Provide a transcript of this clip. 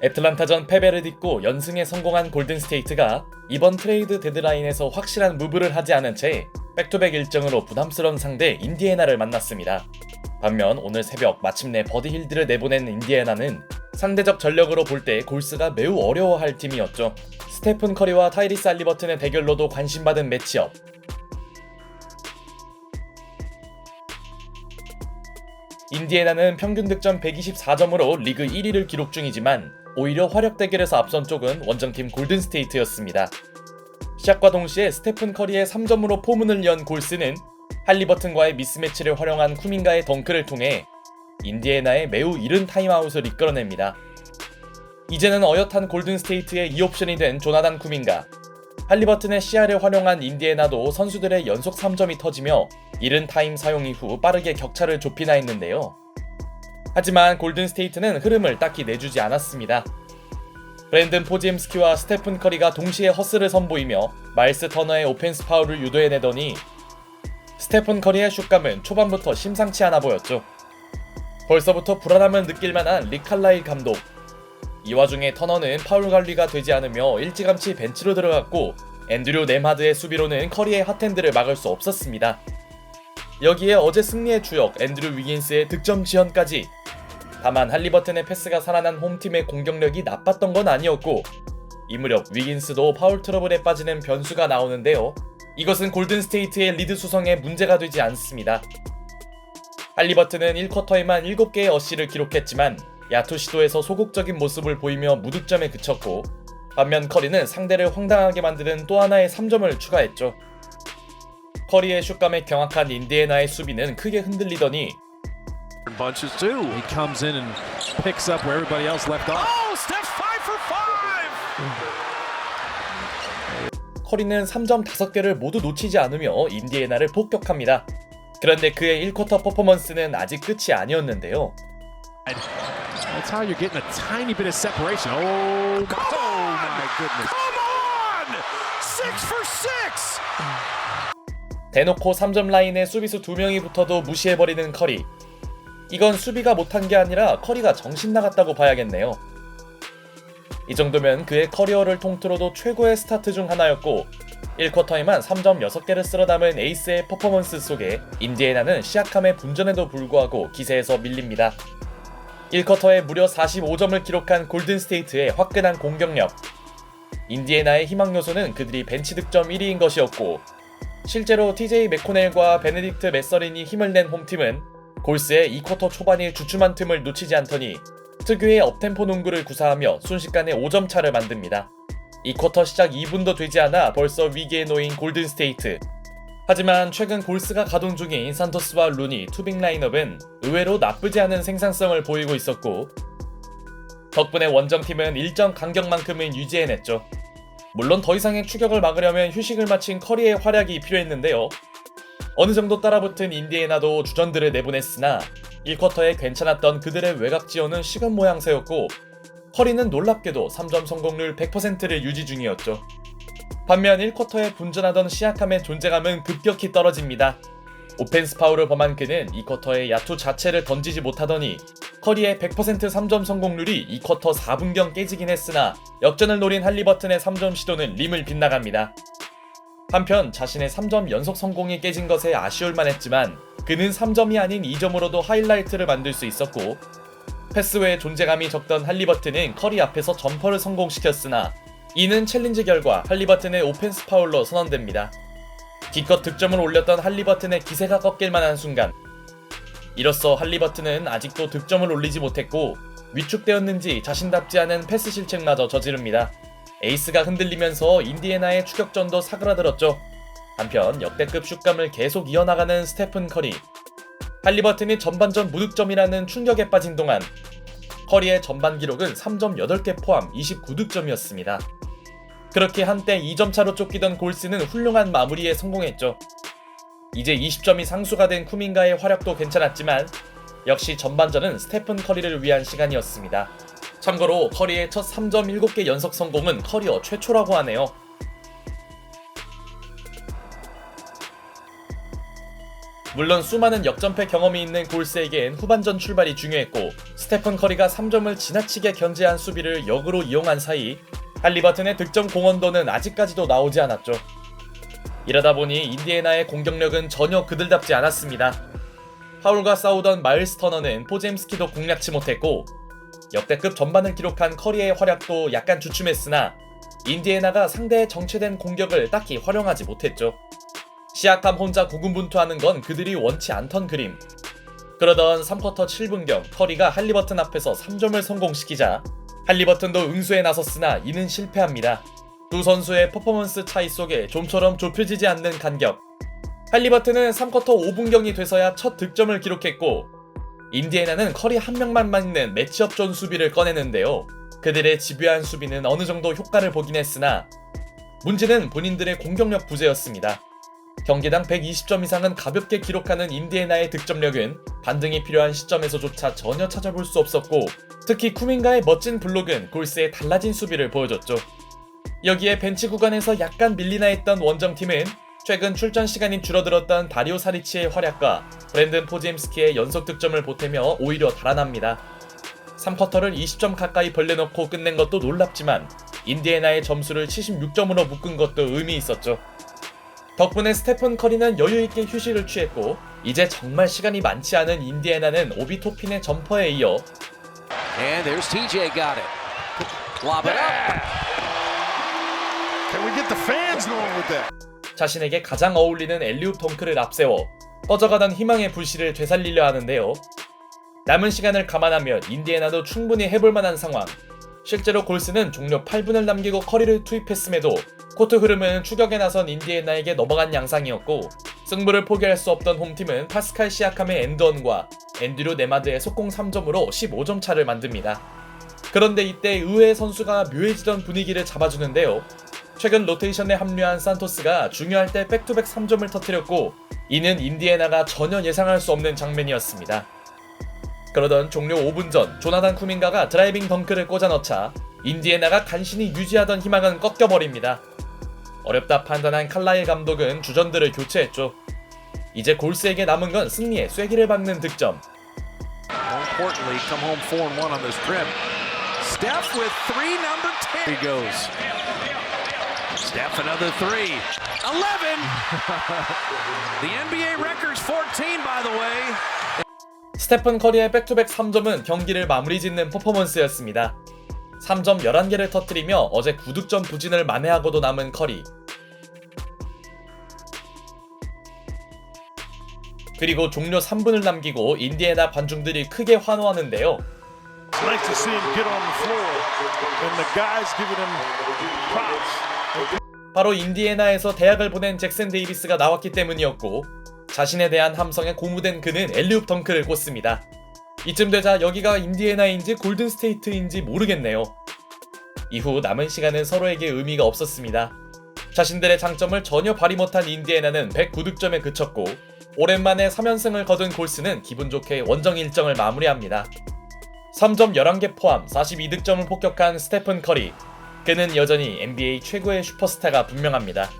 애틀란타전 패배를 딛고 연승에 성공한 골든스테이트가 이번 트레이드 데드라인에서 확실한 무브를 하지 않은 채 백투백 일정으로 부담스러운 상대 인디애나를 만났습니다. 반면 오늘 새벽 마침내 버디 힐드를 내보낸 인디애나는 상대적 전력으로 볼 때 골스가 매우 어려워할 팀이었죠. 스테픈 커리와 타이리스 할리버튼의 대결로도 관심받은 매치업. 인디애나는 평균 득점 124점으로 리그 1위를 기록 중이지만 오히려 화력 대결에서 앞선 쪽은 원정팀 골든스테이트였습니다. 시작과 동시에 스테픈 커리의 3점으로 포문을 연 골스는 할리버튼과의 미스매치를 활용한 쿠민가의 덩크를 통해 인디애나의 매우 이른 타임아웃을 이끌어냅니다. 이제는 어엿한 골든스테이트의 2옵션이 된 조나단 쿠민가, 할리버튼의 시야를 활용한 인디애나도 선수들의 연속 3점이 터지며 이른 타임 사용 이후 빠르게 격차를 좁히나 했는데요. 하지만 골든스테이트는 흐름을 딱히 내주지 않았습니다. 브랜든 포지엠스키와 스테픈 커리가 동시에 허스를 선보이며 마일스 터너의 오펜스 파울을 유도해내더니 스테픈 커리의 슛감은 초반부터 심상치 않아 보였죠. 벌써부터 불안함을 느낄 만한 릭 칼라일 감독. 이 와중에 터너는 파울 관리가 되지 않으며 일찌감치 벤치로 들어갔고 앤드류 넴하드의 수비로는 커리의 핫핸드를 막을 수 없었습니다. 여기에 어제 승리의 주역 앤드류 위긴스의 득점 지연까지. 다만 할리버튼의 패스가 살아난 홈팀의 공격력이 나빴던 건 아니었고 이 무렵 위긴스도 파울 트러블에 빠지는 변수가 나오는데요. 이것은 골든스테이트의 리드 수성에 문제가 되지 않습니다. 할리버튼은 1쿼터에만 7개의 어시를 기록했지만 야투 시도에서 소극적인 모습을 보이며 무득점에 그쳤고 반면 커리는 상대를 황당하게 만드는 또 하나의 3점을 추가했죠. 커리의 슛감에 경악한 인디애나의 수비는 크게 흔들리더니 bunches too. He comes in and picks up where everybody else left off. Oh, Steph's 5 for 5. 커리는 3점 5개를 모두 놓치지 않으며 인디애나를 폭격합니다. 그런데 그의 1쿼터 퍼포먼스는 아직 끝이 아니었는데요. That's how you're getting a tiny bit of separation. Oh, my goodness. Come on! 6 for 6. 대놓고 3점 라인에 수비수 2명이 붙어도 무시해버리는 커리. 이건 수비가 못한 게 아니라 커리가 정신 나갔다고 봐야겠네요. 이 정도면 그의 커리어를 통틀어도 최고의 스타트 중 하나였고 1쿼터에만 3점 6개를 쓸어 담은 에이스의 퍼포먼스 속에 인디애나는 시약함의 분전에도 불구하고 기세에서 밀립니다. 1쿼터에 무려 45점을 기록한 골든스테이트의 화끈한 공격력. 인디애나의 희망 요소는 그들이 벤치 득점 1위인 것이었고 실제로 TJ 맥코넬과 베네딕트 메서린이 힘을 낸 홈팀은 골스의 2쿼터 초반에 주춤한 틈을 놓치지 않더니 특유의 업템포 농구를 구사하며 순식간에 5점 차를 만듭니다. 2쿼터 시작 2분도 되지 않아 벌써 위기에 놓인 골든스테이트. 하지만 최근 골스가 가동 중인 산토스와 루니 투빅 라인업은 의외로 나쁘지 않은 생산성을 보이고 있었고 덕분에 원정팀은 일정 간격만큼은 유지해냈죠. 물론 더 이상의 추격을 막으려면 휴식을 마친 커리의 활약이 필요했는데요. 어느 정도 따라붙은 인디애나도 주전들을 내보냈으나 1쿼터에 괜찮았던 그들의 외곽 지원은 시간 모양새였고 커리는 놀랍게도 3점 성공률 100%를 유지 중이었죠. 반면 1쿼터에 분전하던 시약함의 존재감은 급격히 떨어집니다. 오펜스 파울을 범한 그는 2쿼터에 야투 자체를 던지지 못하더니 커리의 100% 3점 성공률이 2쿼터 4분경 깨지긴 했으나 역전을 노린 할리버튼의 3점 시도는 림을 빗나갑니다. 한편 자신의 3점 연속 성공이 깨진 것에 아쉬울만 했지만 그는 3점이 아닌 2점으로도 하이라이트를 만들 수 있었고 패스 외에 존재감이 적던 할리버튼은 커리 앞에서 점퍼를 성공시켰으나 이는 챌린지 결과 할리버튼의 오펜스 파울로 선언됩니다. 기껏 득점을 올렸던 할리버튼의 기세가 꺾일 만한 순간 이로써 할리버튼은 아직도 득점을 올리지 못했고 위축되었는지 자신답지 않은 패스 실책마저 저지릅니다. 에이스가 흔들리면서 인디애나의 추격전도 사그라들었죠. 한편 역대급 슛감을 계속 이어나가는 스테픈 커리. 할리버튼이 전반전 무득점이라는 충격에 빠진 동안 커리의 전반 기록은 3점 8개 포함 29득점이었습니다. 그렇게 한때 2점 차로 쫓기던 골스는 훌륭한 마무리에 성공했죠. 이제 20점이 상수가 된 쿠민가의 활약도 괜찮았지만 역시 전반전은 스테픈 커리를 위한 시간이었습니다. 참고로 커리의 첫 3점 7개 연속 성공은 커리어 최초라고 하네요. 물론 수많은 역전패 경험이 있는 골스에겐 후반전 출발이 중요했고 스테픈 커리가 3점을 지나치게 견제한 수비를 역으로 이용한 사이 할리버튼의 득점 공헌도는 아직까지도 나오지 않았죠. 이러다 보니 인디애나의 공격력은 전혀 그들답지 않았습니다. 파울과 싸우던 마일스 터너는 포잼스키도 공략치 못했고 역대급 전반을 기록한 커리의 활약도 약간 주춤했으나 인디애나가 상대의 정체된 공격을 딱히 활용하지 못했죠. 시약함 혼자 고군분투하는 건 그들이 원치 않던 그림. 그러던 3쿼터 7분경 커리가 할리버튼 앞에서 3점을 성공시키자 할리버튼도 응수에 나섰으나 이는 실패합니다. 두 선수의 퍼포먼스 차이 속에 좀처럼 좁혀지지 않는 간격. 할리버튼은 3쿼터 5분경이 돼서야 첫 득점을 기록했고 인디애나는 커리 한 명만 맞는 매치업 존 수비를 꺼내는데요. 그들의 집요한 수비는 어느 정도 효과를 보긴 했으나 문제는 본인들의 공격력 부재였습니다. 경기당 120점 이상은 가볍게 기록하는 인디애나의 득점력은 반등이 필요한 시점에서조차 전혀 찾아볼 수 없었고 특히 쿠민가의 멋진 블록은 골스의 달라진 수비를 보여줬죠. 여기에 벤치 구간에서 약간 밀리나 했던 원정팀은 최근 출전 시간이 줄어들었던 다리오 사리치의 활약과 브랜든 포지엠스키의 연속 득점을 보태며 오히려 달아납니다. 3쿼터를 20점 가까이 벌려놓고 끝낸 것도 놀랍지만 인디애나의 점수를 76점으로 묶은 것도 의미 있었죠. 덕분에 스테픈 커리는 여유있게 휴식을 취했고 이제 정말 시간이 많지 않은 인디애나는 오비 토핀의 점퍼에 이어 And there's TJ got it. Lob it up. Can we get the fans going with that? 자신에게 가장 어울리는 엘리웁 덩크를 앞세워 꺼져가던 희망의 불씨를 되살리려 하는데요. 남은 시간을 감안하면 인디애나도 충분히 해볼 만한 상황. 실제로 골스는 종료 8분을 남기고 커리를 투입했음에도 코트 흐름은 추격에 나선 인디애나에게 넘어간 양상이었고 승부를 포기할 수 없던 홈팀은 파스칼 시아캄의 엔드원과 앤드류 네마드의 속공 3점으로 15점 차를 만듭니다. 그런데 이때 의외의 선수가 묘해지던 분위기를 잡아주는데요. 최근 로테이션에 합류한 산토스가 중요할 때 백투백 3점을 터뜨렸고 이는 인디애나가 전혀 예상할 수 없는 장면이었습니다. 그러던 종료 5분 전 조나단 쿠민가가 드라이빙 덩크를 꽂아 넣자 인디애나가 간신히 유지하던 희망은 꺾여버립니다. 어렵다 판단한 칼라일 감독은 주전들을 교체했죠. 이제 골스에게 남은 건 승리의 쐐기를 박는 득점. More importantly, come home 4-1 on this trip. Steph with three, number 10. He goes. Steph another three. 11. The NBA record's 14, by the way. 스테픈 커리의 백투백 3점은 경기를 마무리 짓는 퍼포먼스였습니다. 3점 11개를 터뜨리며 어제 9득점 부진을 만회하고도 남은 커리. 그리고 종료 3분을 남기고 인디애나 관중들이 크게 환호하는데요. Nice to see him get on the floor and the guys giving him props. 바로 인디애나에서 대학을 보낸 잭슨 데이비스가 나왔기 때문이었고 자신에 대한 함성에 고무된 그는 엘리웁 덩크를 꽂습니다. 이쯤 되자 여기가 인디애나인지 골든 스테이트인지 모르겠네요. 이후 남은 시간은 서로에게 의미가 없었습니다. 자신들의 장점을 전혀 발휘 못한 인디애나는 109득점에 그쳤고 오랜만에 3연승을 거둔 골스는 기분 좋게 원정 일정을 마무리합니다. 3점 11개 포함 42득점을 폭격한 스테픈 커리. 그는 여전히 NBA 최고의 슈퍼스타가 분명합니다.